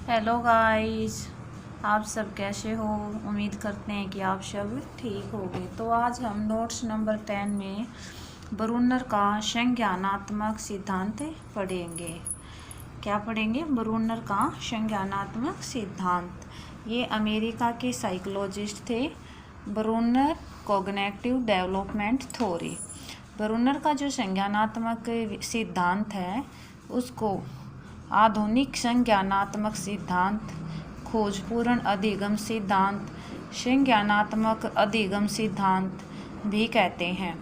Hello guys, आप सब कैसे हो। उम्मीद करते हैं कि आप सब ठीक होंगे। तो आज हम नोट्स नंबर 10 में ब्रूनर का संज्ञानात्मक सिद्धांत पढ़ेंगे। क्या पढ़ेंगे? ब्रूनर का संज्ञानात्मक सिद्धांत। ये अमेरिका के साइकोलॉजिस्ट थे। Bruner cognitive development theory. Bruner का जो संज्ञानात्मक सिद्धांत है उसको आधुनिक संज्ञानात्मक सिद्धांत, खोजपूर्ण अधिगम सिद्धांत, संज्ञानात्मक अधिगम सिद्धांत भी कहते हैं।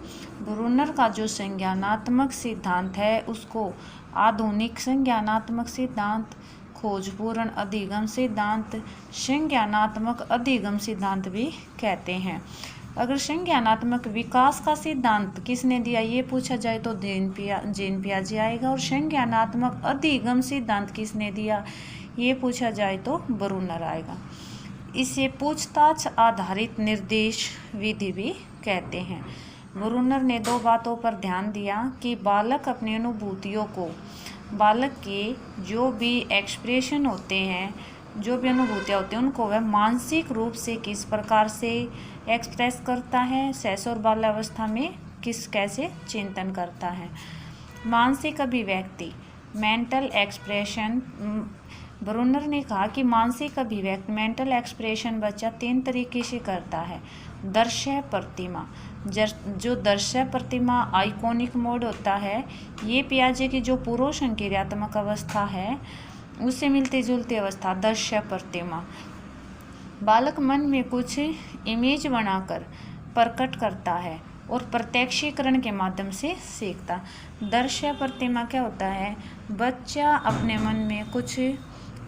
ब्रूनर का जो संज्ञानात्मक सिद्धांत है उसको आधुनिक संज्ञानात्मक सिद्धांत, खोजपूर्ण अधिगम सिद्धांत, संज्ञानात्मक अधिगम सिद्धांत भी कहते हैं। अगर संज्ञानात्मक विकास का सिद्धांत किसने दिया ये पूछा जाए तो जीन पियाजे आएगा, और संज्ञानात्मक अधिगम सिद्धांत किसने दिया ये पूछा जाए तो ब्रूनर आएगा। इसे पूछताछ आधारित निर्देश विधि भी कहते हैं। ब्रूनर ने दो बातों पर ध्यान दिया कि बालक अपनी अनुभूतियों को, बालक के जो भी एक्सप्रेशन होते हैं, जो भी अनुभूतियाँ होती हैं उनको वह मानसिक रूप से किस प्रकार से एक्सप्रेस करता है, शैशव और बाल्यावस्था में कैसे चिंतन करता है। मानसिक अभिव्यक्ति, मेंटल एक्सप्रेशन। ब्रूनर ने कहा कि मानसिक अभिव्यक्ति, मेंटल एक्सप्रेशन बच्चा 3 तरीके से करता है। दृश्य प्रतिमा, जो दृश्य प्रतिमा आइकॉनिक मोड होता है, ये पियाजे की जो पूर्व संक्रियात्मक अवस्था है उससे मिलती जुलती अवस्था दृश्य प्रतिमा। बालक मन में कुछ इमेज बनाकर प्रकट करता है और प्रत्यक्षीकरण के माध्यम से सीखता। दृश्य प्रतिमा क्या होता है? बच्चा अपने मन में कुछ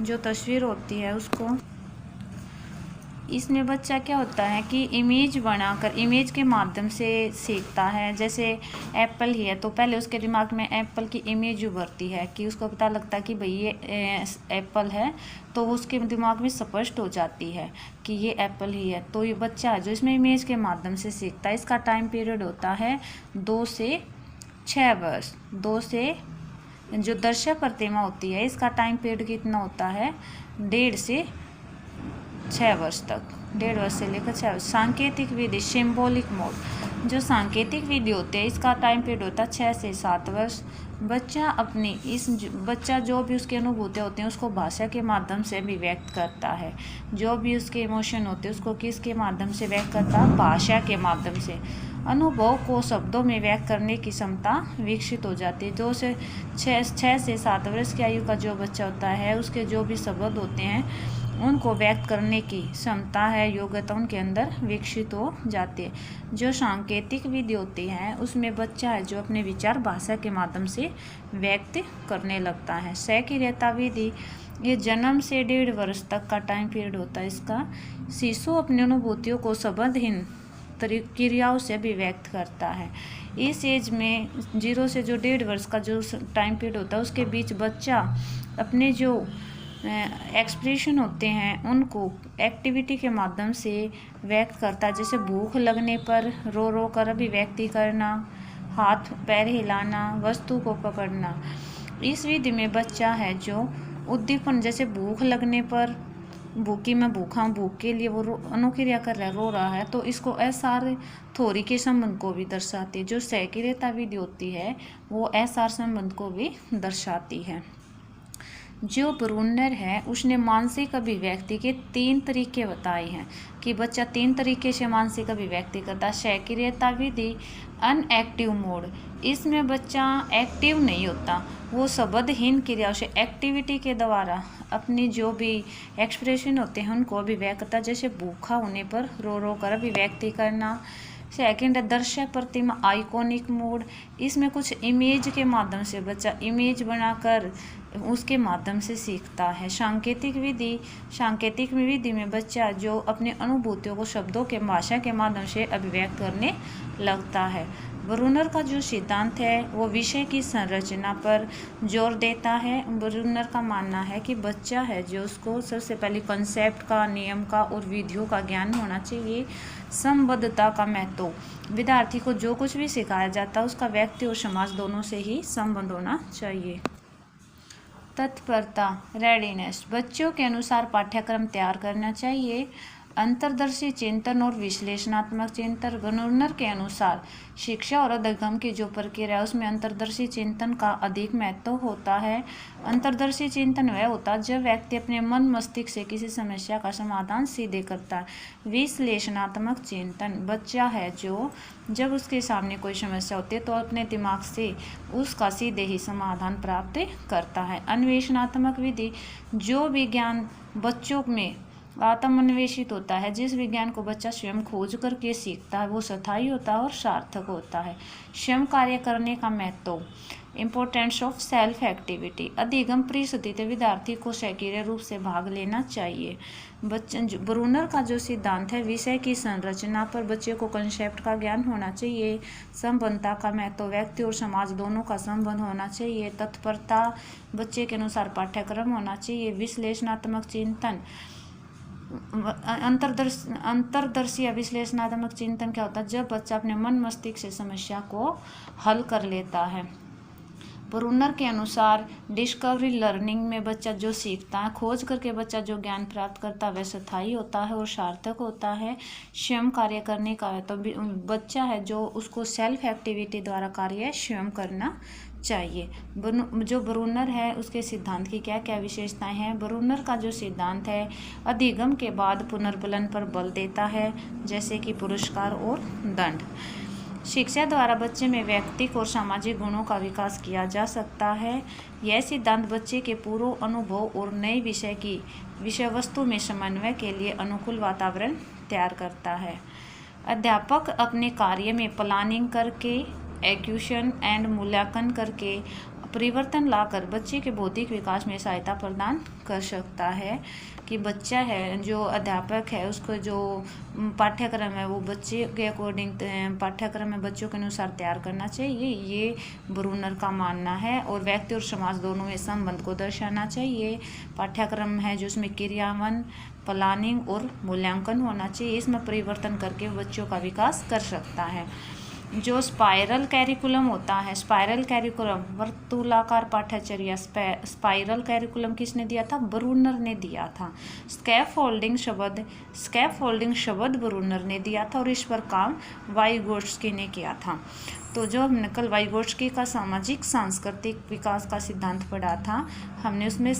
जो तस्वीर होती है उसको, इसमें बच्चा क्या होता है कि इमेज बनाकर, इमेज के माध्यम से सीखता है। जैसे एप्पल ही है तो पहले उसके दिमाग में एप्पल की इमेज उभरती है कि उसको पता लगता है कि भाई ये एप्पल है, तो उसके दिमाग में स्पष्ट हो जाती है कि ये एप्पल ही है। तो ये बच्चा है जो इसमें इमेज के माध्यम से सीखता है। इसका टाइम पीरियड होता है 2 से 6 वर्ष। 2 से जो दृश्य प्रतिमा होती है इसका टाइम पीरियड कितना होता है? 1.5 से 6 वर्ष तक, 1.5 वर्ष से लेकर 6 वर्ष। सांकेतिक विधि, सिंबॉलिक मोड, जो सांकेतिक विधि होती है इसका टाइम पीरियड होता है 6 से 7 वर्ष। बच्चा जो भी उसकी अनुभूतियाँ होती हैं उसको भाषा के माध्यम से भी व्यक्त करता है। जो भी उसके इमोशन होते हैं उसको किसके माध्यम से व्यक्त करता है? भाषा के माध्यम से। अनुभव को शब्दों में व्यक्त करने की क्षमता विकसित हो जाती है। 2 से 6 से 7 वर्ष की आयु का जो बच्चा होता है उसके जो भी शब्द होते हैं उनको व्यक्त करने की क्षमता है, योग्यता उनके अंदर विकसित हो जाती है। जो सांकेतिक विधि होती है उसमें बच्चा है जो अपने विचार भाषा के माध्यम से व्यक्त करने लगता है। सक्रियता विधि, ये जन्म से 1.5 वर्ष तक का टाइम पीरियड होता है इसका। शिशु अपनी अनुभूतियों को शब्दहीन क्रियाओं से भी व्यक्त करता है। इस एज में 0 से जो 1.5 वर्ष का जो टाइम पीरियड होता है उसके बीच बच्चा अपने जो एक्सप्रेशन होते हैं उनको एक्टिविटी के माध्यम से व्यक्त करता है। जैसे भूख लगने पर रो रो कर अभिव्यक्ति करना, हाथ पैर हिलाना, वस्तु को पकड़ना। इस विधि में बच्चा है जो उद्दीपन, जैसे भूख लगने पर भूखी मैं भूखा हूँ, भूख के लिए वो अनुक्रिया कर रहा है, रो रहा है, तो इसको एसआर थ्योरी के संबंध को भी दर्शाती है। जो सक्रियता विधि होती है वो एसआर संबंध को भी दर्शाती है। जो ब्रूनर है उसने मानसिक अभिव्यक्ति के 3 तरीके बताए हैं कि बच्चा 3 तरीके से मानसिक अभिव्यक्ति करता है। सक्रियता विधि, अनएक्टिव मोड, इसमें बच्चा एक्टिव नहीं होता, वो शब्दहीन क्रियाओं से एक्टिविटी के द्वारा अपनी जो भी एक्सप्रेशन होते हैं उनको अभिव्यक्त करता है। जैसे भूखा होने पर रो रो कर अभिव्यक्ति करना। सेकेंड है दृश्य प्रतिमा, आइकॉनिक मोड, इसमें कुछ इमेज के माध्यम से बच्चा इमेज बनाकर उसके माध्यम से सीखता है। सांकेतिक विधि, सांकेतिक विधि में बच्चा जो अपने अनुभूतियों को शब्दों के भाषा के माध्यम से अभिव्यक्त करने लगता है। ब्रूनर का जो सिद्धांत है वो विषय की संरचना पर जोर देता है। ब्रूनर का मानना है कि बच्चा है जो उसको सबसे पहले कंसेप्ट का, नियम का और विधियों का ज्ञान होना चाहिए। संबद्धता का महत्व, विद्यार्थी को जो कुछ भी सिखाया जाता है उसका व्यक्ति और समाज दोनों से ही संबंध होना चाहिए। तत्परता, रेडीनेस, बच्चों के अनुसार पाठ्यक्रम तैयार करना चाहिए। अंतर्दर्शी चिंतन और विश्लेषणात्मक चिंतन, ब्रूनर के अनुसार शिक्षा और अधिगम की जो प्रक्रिया है उसमें अंतर्दर्शी चिंतन का अधिक महत्व होता है। अंतर्दर्शी चिंतन वह होता है जब व्यक्ति अपने मन मस्तिष्क से किसी समस्या का समाधान सीधे करता है। विश्लेषणात्मक चिंतन, बच्चा है जो जब उसके सामने कोई समस्या होती है तो अपने दिमाग से उसका सीधे ही समाधान प्राप्त करता है। अन्वेषणात्मक विधि, जो विज्ञान बच्चों में आत्मन्वेषित होता है, जिस विज्ञान को बच्चा स्वयं खोज करके सीखता है वो स्थायी होता है और सार्थक होता है। स्वयं कार्य करने का महत्व, इम्पोर्टेंस ऑफ सेल्फ एक्टिविटी, अधिगम परिस्थिति विद्यार्थी को सक्रिय रूप से भाग लेना चाहिए। ब्रूनर का जो सिद्धांत है, विषय की संरचना पर बच्चे को कंसेप्ट का ज्ञान होना चाहिए। संबंधता का महत्व, व्यक्ति और समाज दोनों का संबंध होना चाहिए। तत्परता, बच्चे के अनुसार पाठ्यक्रम होना चाहिए। विश्लेषणात्मक चिंतन, अंतर्दर्शी या विश्लेषणात्मक चिंतन क्या होता है, जब बच्चा अपने मन मस्तिष्क से समस्या को हल कर लेता है। ब्रूनर के अनुसार डिस्कवरी लर्निंग में बच्चा जो सीखता है, खोज करके बच्चा जो ज्ञान प्राप्त करता है वह स्थायी होता है और सार्थक होता है। स्वयं कार्य करने का है तो बच्चा है जो उसको सेल्फ एक्टिविटी द्वारा कार्य स्वयं करना चाहिए। जो ब्रूनर है उसके सिद्धांत की क्या क्या विशेषताएं हैं। ब्रूनर का जो सिद्धांत है अधिगम के बाद पुनर्बलन पर बल देता है, जैसे कि पुरस्कार और दंड। शिक्षा द्वारा बच्चे में व्यक्तिक और सामाजिक गुणों का विकास किया जा सकता है। यह सिद्धांत बच्चे के पूर्व अनुभव और नए विषय वस्तु में समन्वय के लिए अनुकूल वातावरण तैयार करता है। अध्यापक अपने कार्य में प्लानिंग करके, एक्यूशन एंड मूल्यांकन करके परिवर्तन लाकर बच्चे के बौद्धिक विकास में सहायता प्रदान कर सकता है। कि बच्चा है जो अध्यापक है उसको जो पाठ्यक्रम है वो बच्चे के अकॉर्डिंग पाठ्यक्रम में बच्चों के अनुसार तैयार करना चाहिए, ये ब्रूनर का मानना है। और व्यक्ति और समाज दोनों में संबंध को दर्शाना चाहिए। पाठ्यक्रम है जो उसमें क्रियान्वयन, प्लानिंग और मूल्यांकन होना चाहिए, इसमें परिवर्तन करके बच्चों का विकास कर सकता है। जो स्पाइरल कैरिकुलम होता है, स्पाइरल कैरिकुलम वर्तुलाकार पाठ्यचर्या, स्पाइरल कैरिकुलम किसने दिया था? ब्रूनर ने दिया था। स्कैफोल्डिंग शब्द ब्रूनर ने दिया था और इस पर काम वाइगोट्स्की ने किया था। तो जो हमने कल वाइगोट्स्की का सामाजिक सांस्कृतिक विकास का सिद्धांत पढ़ा था, हमने उसमें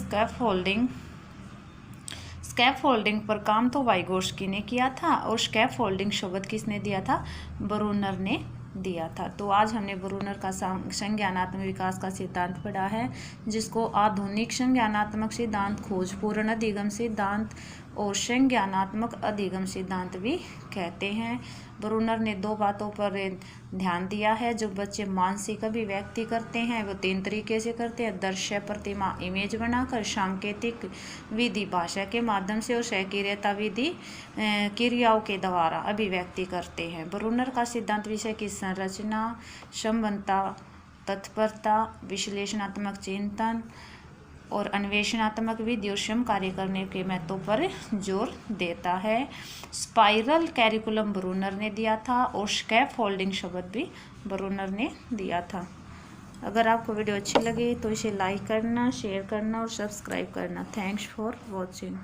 स्कैफोल्डिंग पर काम तो वाइगोट्स्की ने किया था और स्कैफोल्डिंग शब्द किसने दिया था? ब्रूनर ने दिया था। तो आज हमने ब्रूनर का संज्ञानात्मक विकास का सिद्धांत पढ़ा है, जिसको आधुनिक संज्ञानात्मक सिद्धांत, खोजपूर्ण अधिगम सिद्धांत और संज्ञानात्मक अधिगम सिद्धांत भी कहते हैं। ब्रूनर ने 2 बातों पर ध्यान दिया है। जो बच्चे मानसिक अभिव्यक्ति करते हैं वो 3 तरीके से करते हैं: दृश्य प्रतिमा, इमेज बनाकर, सांकेतिक विधि भाषा के माध्यम से और सक्रियता विधि क्रियाओं के द्वारा अभिव्यक्ति करते हैं। ब्रूनर का सिद्धांत विषय की संरचना, संबंधता, तत्परता, विश्लेषणात्मक चिंतन और अन्वेषणात्मक विधि और स्वयं कार्य करने के महत्व पर जोर देता है। स्पाइरल कैरिकुलम ब्रूनर ने दिया था और स्कैफोल्डिंग शब्द भी ब्रूनर ने दिया था। अगर आपको वीडियो अच्छी लगे तो इसे लाइक करना, शेयर करना और सब्सक्राइब करना। Thanks for watching.